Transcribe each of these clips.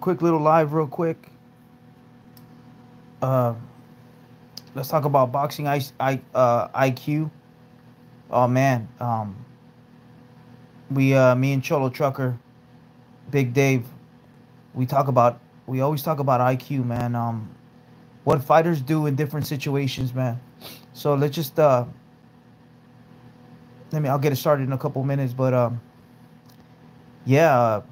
quick little live, real quick. Uh, let's talk about boxing IQ. Oh man, me and Cholo Trucker, Big Dave, we always talk about IQ, man. What fighters do in different situations, man. So let's just I'll get it started in a couple minutes, but yeah.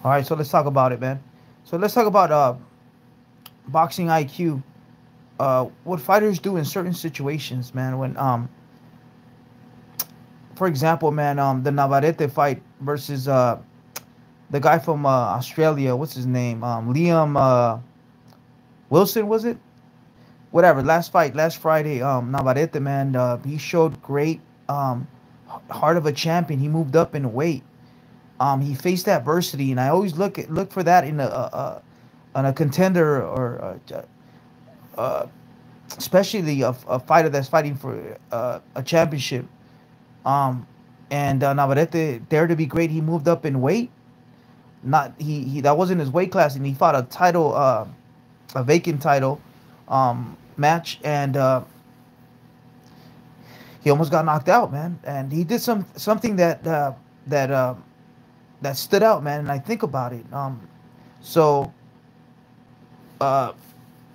All right, so let's talk about it, man. So let's talk about boxing IQ. What fighters do in certain situations, man. When for example, man, the Navarrete fight versus the guy from Australia. What's his name? Liam Wilson, was it? Whatever. Last fight, last Friday. Navarrete, man, he showed great heart of a champion. He moved up in weight. He faced adversity, and I always look for that in a contender or especially a fighter that's fighting for a championship. Um, and Navarrete dared to be great. He moved up in weight. Not he that wasn't his weight class, and he fought a title, a vacant title match, and he almost got knocked out, man. And he did something that stood out, man. And I think about it. So uh,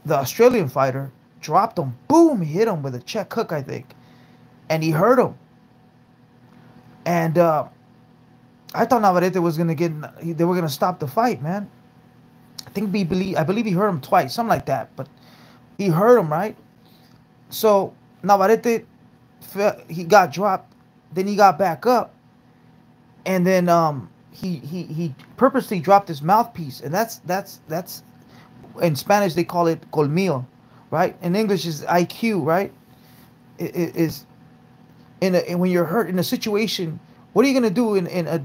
the Australian fighter dropped him. Boom! He hit him with a check hook, I think, and he hurt him. And I thought Navarrete was gonna get. They were gonna stop the fight, man. I believe he hurt him twice, something like that. But he hurt him, right? So Navarrete, he got dropped. Then he got back up, and then he purposely dropped his mouthpiece, and that's in Spanish they call it colmillo, right? In English is IQ, right? It is when you're hurt in a situation. What are you gonna do in a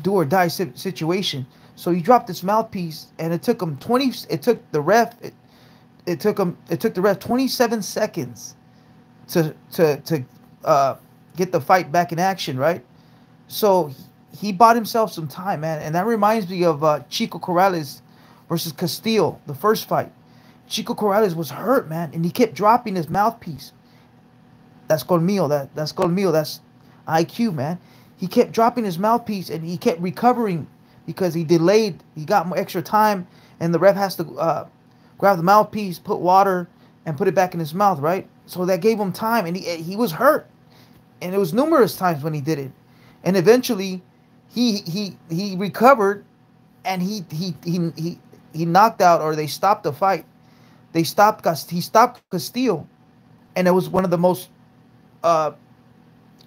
do or die situation? So he dropped his mouthpiece, and it took him 20. It took the ref. It took the ref 27 seconds to get the fight back in action, right? So he bought himself some time, man, and that reminds me of Chico Corrales versus Castillo, the first fight. Chico Corrales was hurt, man, and he kept dropping his mouthpiece. That's colmillo. That's colmillo. That's IQ, man. He kept dropping his mouthpiece, and he kept recovering because he delayed. He got more extra time, and the ref has to grab the mouthpiece, put water, and put it back in his mouth, right? So that gave him time, and he was hurt, and it was numerous times when he did it, and eventually he recovered, and he knocked out, or they stopped the fight. He stopped Castillo, and it was one of the most uh,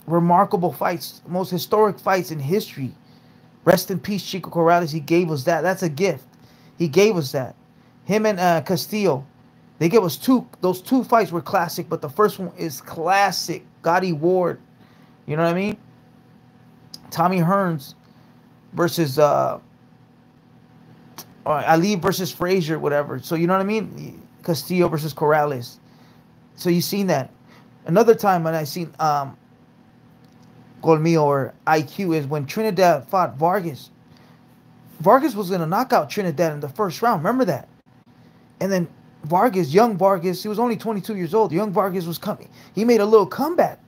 remarkable fights, most historic fights in history. Rest in peace, Chico Corrales. He gave us that. That's a gift. He gave us that. Him and Castillo, they gave us two. Those two fights were classic, but the first one is classic. Gotti Ward, you know what I mean? Tommy Hearns versus Ali versus Frazier, whatever. So you know what I mean? Castillo versus Corrales. So you seen that. Another time when I seen Colmillo or IQ is when Trinidad fought Vargas. Vargas was gonna knock out Trinidad in the first round. Remember that? And then Vargas, young Vargas, he was only 22 years old. Young Vargas was coming. He made a little comeback,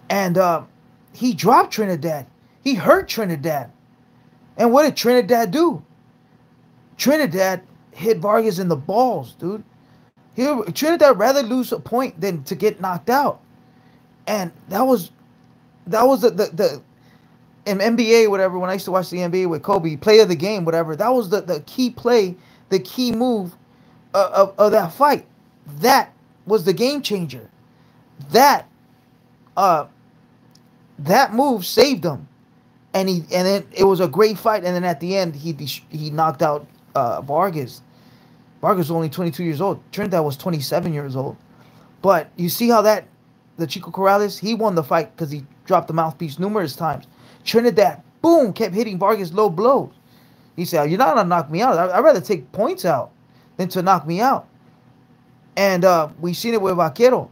and he dropped Trinidad. He hurt Trinidad. And what did Trinidad do? Trinidad hit Vargas in the balls, dude. Trinidad rather lose a point than to get knocked out. And that was the in NBA, whatever, when I used to watch the NBA with Kobe, play of the game, whatever, that was the key play, the key move of that fight. That was the game changer. That that move saved him. And then it was a great fight, and then at the end he knocked out Vargas. Vargas was only 22 years old. Trinidad was 27 years old. But you see how the Chico Corrales, he won the fight because he dropped the mouthpiece numerous times. Trinidad, boom, kept hitting Vargas low blows. He said, "You're not gonna knock me out. I'd rather take points out than to knock me out." And we've seen it with Vaquero.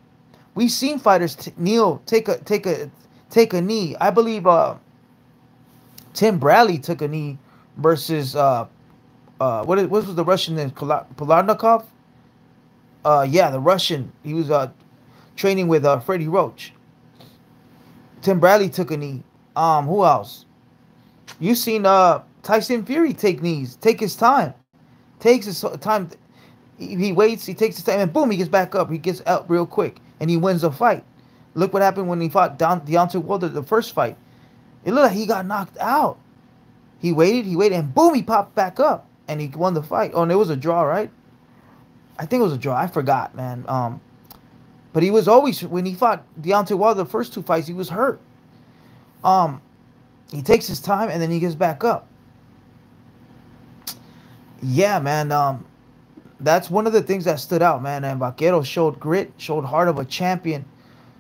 We've seen fighters kneel, take a knee. I believe Tim Bradley took a knee versus what was the Russian name? Polarnikov? Yeah, the Russian. He was training with Freddie Roach. Tim Bradley took a knee. Who else? You've seen Tyson Fury take knees, take his time, takes his time. He waits, he takes his time, and boom, he gets back up. He gets out real quick, and he wins the fight. Look what happened when he fought Deontay Wilder the first fight. It looked like he got knocked out. He waited, and boom, he popped back up, and he won the fight. Oh, and it was a draw, right? I think it was a draw. I forgot, man. But he was always, when he fought Deontay Wilder the first two fights, he was hurt. He takes his time, and then he gets back up. Yeah, man. That's one of the things that stood out, man. And Vaquero showed grit, showed heart of a champion,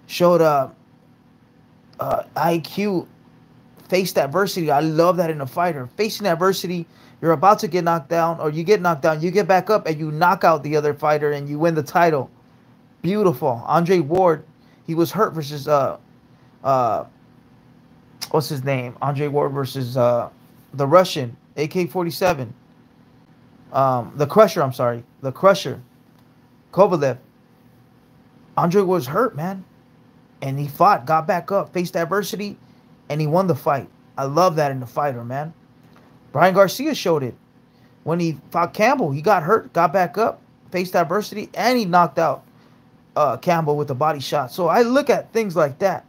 showed IQ, faced adversity. I love that in a fighter. Facing adversity, you're about to get knocked down, or you get knocked down, you get back up, and you knock out the other fighter, and you win the title. Beautiful. Andre Ward, he was hurt versus what's his name? Andre Ward versus the Russian, AK-47. The Crusher, I'm sorry. The Crusher. Kovalev. Andre was hurt, man. And he fought, got back up, faced adversity, and he won the fight. I love that in the fighter, man. Brian Garcia showed it. When he fought Campbell, he got hurt, got back up, faced adversity, and he knocked out Campbell with a body shot. So I look at things like that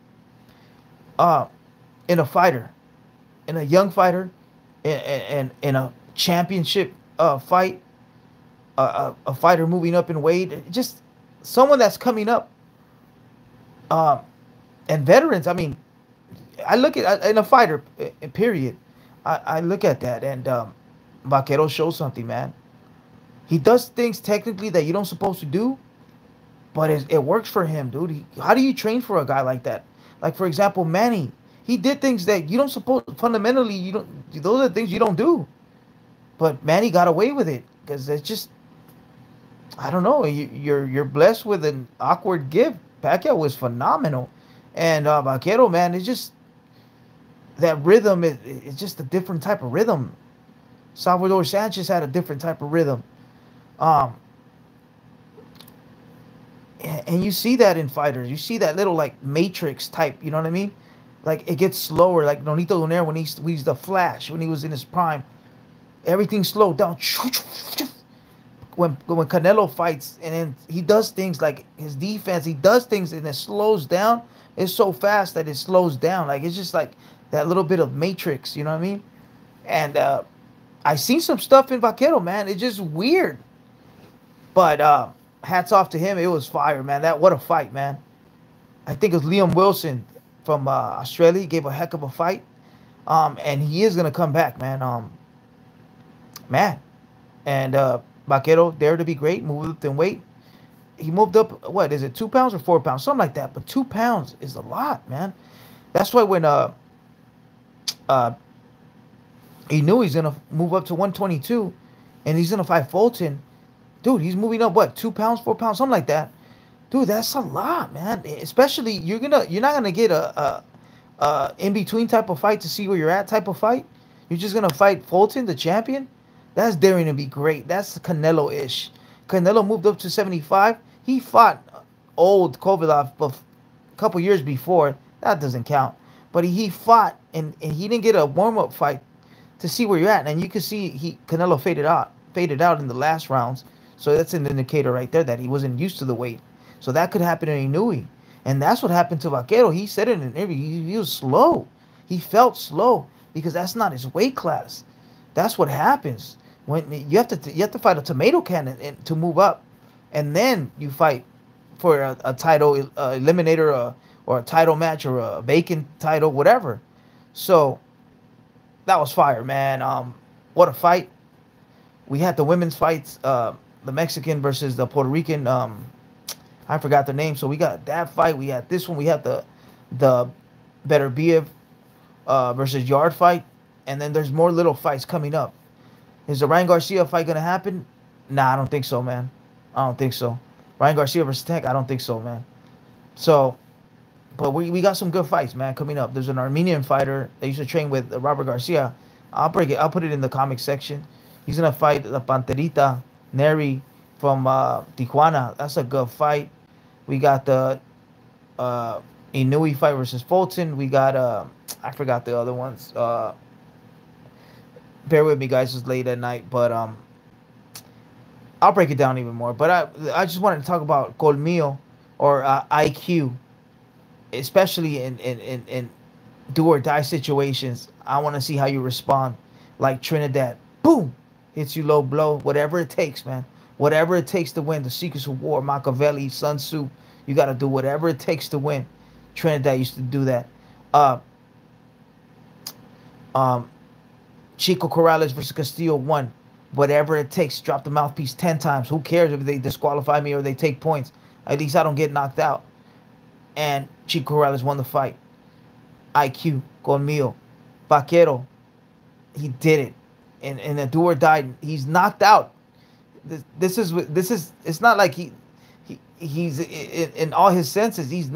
in a fighter, in a young fighter, in a championship fight, a fighter moving up in weight, just someone that's coming up, and veterans. I mean, I look at in a fighter, period. I look at that, and Vaquero shows something, man. He does things technically that you don't supposed to do, but it works for him, dude. How do you train for a guy like that? Like, for example, Manny. He did things that you don't suppose, fundamentally, you don't, those are the things you don't do. But Manny got away with it because it's just, I don't know, you're blessed with an awkward gift. Pacquiao was phenomenal. And Vaquero, man, it's just, that rhythm, it's just a different type of rhythm. Salvador Sanchez had a different type of rhythm. And you see that in fighters. You see that little, like, matrix type, you know what I mean? Like, it gets slower, like Nonito Donaire when he's the Flash, when he was in his prime. Everything slowed down. When Canelo fights, and then he does things like his defense, he does things and it slows down. It's so fast that it slows down. Like, it's just like that little bit of matrix, you know what I mean? And I seen some stuff in Vaquero, man. It's just weird. But hats off to him. It was fire, man. What a fight, man. I think it was Liam Wilson from Australia. He gave a heck of a fight. And he is going to come back, man. And Vaquero, there to be great, moved up in weight. He moved up, what is it, 2 pounds or 4 pounds? Something like that. But 2 pounds is a lot, man. That's why when he knew he's going to move up to 122 and he's going to fight Fulton, dude, he's moving up, what, 2 pounds, 4 pounds, something like that. Dude, that's a lot, man. Especially, you're not gonna get a in-between type of fight to see where you're at type of fight. You're just gonna fight Fulton, the champion. That's daring to be great. That's Canelo-ish. Canelo moved up to 75. He fought old Kovalev a couple years before. That doesn't count. But he fought, and he didn't get a warm-up fight to see where you're at. And you can see Canelo faded out in the last rounds. So that's an indicator right there that he wasn't used to the weight. So that could happen in Inoue. And that's what happened to Vaquero. He said it in an interview. He was slow. He felt slow because that's not his weight class. That's what happens when you have to fight a tomato can to move up, and then you fight for a title eliminator or a title match or a vacant title, whatever. So that was fire, man. What a fight. We had the women's fights, the Mexican versus the Puerto Rican. I forgot the name. So we got that fight. We had this one. We had the Beterbiev versus Yard fight, and then there's more little fights coming up. Is the Ryan Garcia fight gonna happen? Nah, I don't think so, man. I don't think so. Ryan Garcia versus Tank, I don't think so, man. So, but we got some good fights, man, coming up. There's an Armenian fighter that used to train with Robert Garcia. I'll break it. I'll put it in the comic section. He's gonna fight the Panterita Neri from Tijuana. That's a good fight. We got the Inui fight versus Fulton. We got I forgot the other ones. Bear with me, guys. It's late at night, but I'll break it down even more. But I just wanted to talk about Colmillo or IQ, especially in do or die situations. I want to see how you respond. Like Trinidad, boom, hits you low blow, whatever it takes, man. Whatever it takes to win. The Secrets of War, Machiavelli, Sun Tzu. You got to do whatever it takes to win. Trinidad used to do that. Chico Corrales versus Castillo won. Whatever it takes. Drop the mouthpiece 10 times. Who cares if they disqualify me or they take points? At least I don't get knocked out. And Chico Corrales won the fight. IQ, Colmillo, Vaquero, he did it. And the do or die, he's knocked out. This is it's not like he's in all his senses. He's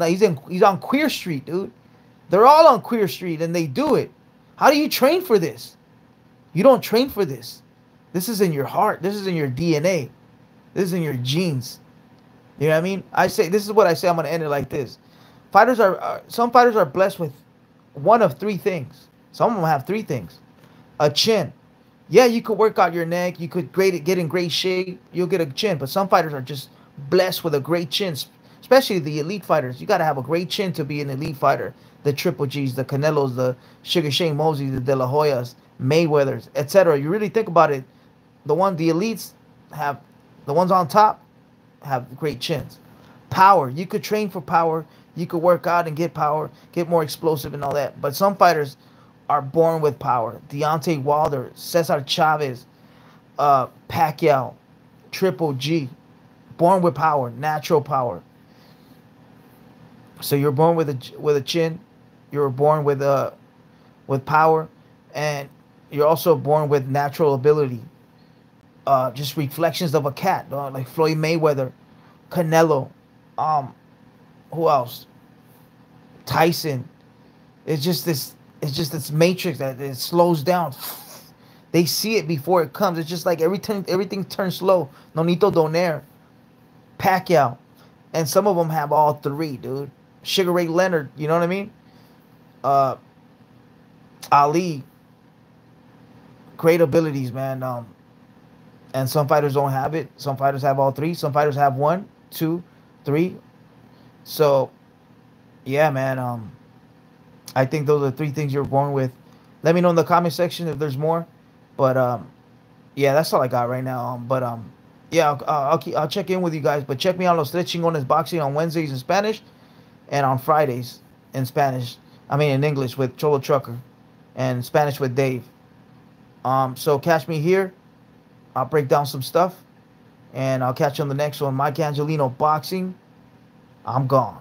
on Queer Street, dude. They're all on Queer Street and they do it. How do you train for this? You don't train for this. This is in your heart. This is in your DNA. This is in your genes. You know what I mean? I say this is what I say. I'm gonna end it like this. Some fighters are blessed with one of three things. Some of them have three things. A chin. Yeah, you could work out your neck. You could get in great shape. You'll get a chin. But some fighters are just blessed with a great chin, especially the elite fighters. You got to have a great chin to be an elite fighter. The Triple G's, the Canelos, the Sugar Shane Mosley, the De La Hoyas, Mayweathers, etc. You really think about it, the elites have, the ones on top have great chins. Power. You could train for power. You could work out and get power, get more explosive and all that. But some fighters are born with power. Deontay Wilder, Cesar Chavez, Pacquiao, Triple G. Born with power, natural power. So you're born with a chin. You're born with power, and you're also born with natural ability. Just reflections of a cat, like Floyd Mayweather, Canelo, who else? Tyson. It's just this matrix that it slows down. They see it before it comes. It's just like everything turns slow. Nonito Donaire, Pacquiao, and some of them have all three, dude. Sugar Ray Leonard, you know what I mean? Ali, great abilities, man. And some fighters don't have it. Some fighters have all three. Some fighters have 1, 2, 3. So, yeah, man. I think those are the three things you're born with. Let me know in the comment section if there's more. But yeah, that's all I got right now. Yeah, I'll check in with you guys. But check me out on Los Tres Chingones Boxing on Wednesdays in Spanish, and on Fridays in Spanish. I mean in English with Cholo Trucker, and Spanish with Dave. So catch me here. I'll break down some stuff, and I'll catch you on the next one. Mike Angelino Boxing. I'm gone.